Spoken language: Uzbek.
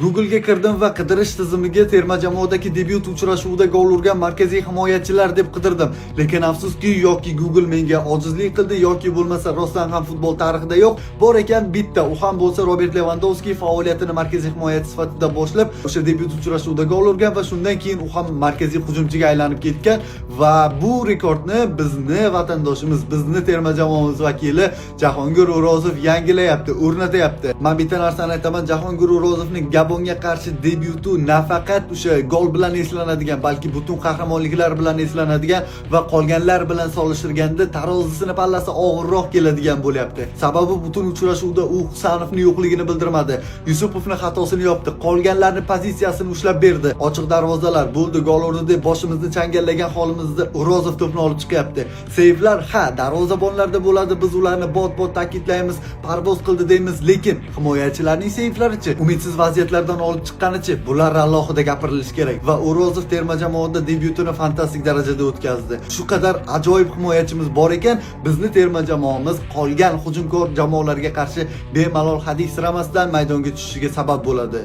Google'ga kirdim va qidirish tizimiga terma jamoadagi debyut uchrashuvida gol urgan markaziy himoyachilar deb qidirdim. Lekin afsuski, yoki Google menga ojizlik qildi yoki bo'lmasa rostdan ham futbol tarixida yo'q. Bor ekan bitta, u ham bo'lsa Robert Lewandowski faoliyatini markaziy himoyachi sifatida boshlab, o'sha debyut uchrashuvida gol urgan va shundan keyin u ham markaziy hujumchiga aylanib ketgan va bu rekordni bizni vatandoshimiz, bizni terma jamoamiz vakili Jahongir O'rozov yangilayapti, o'rnatyapti. Men bitta narsani aytaman, Jahongir O'rozovning Gabonga qarshi debyuti nafaqat o'sha gol bilan eslanadigan, balki butun qahramonliklar bilan eslanadigan va qolganlar bilan solishtirganda tarozisini pallasi og'irroq keladigan bo'lyapti. Sababi butun uchrashuvda u Husanovning yo'qligini bildirmadi. Yusupovning xatosini yopdi, qolganlarni pozitsiyasini ushlab berdi. Ochiq darvozalar bo'ldi, gol urdi deb boshimizni changallagan holimizda O'rozov to'pni olib chiqyapti. Seyflar darvozabonlarda bo'ladi, biz ularni bot-bot ta'kidlaymiz, parvoz qildi deymiz, lekin himoyachilarning seyflarichi, umidsiz vaziyatlardan olib chiqqanichi, bular alohida gapirilishi kerak va O'rozov terma jamoada debyutini fantastik darajada o'tkazdi. Shu qadar ajoyib himoyachimiz bor ekan, bizni terma jamoamiz qolgan hujumkor jamoalarga qarshi bemalol hadis siramasdan maydonga tushishiga sabab bo'ladi.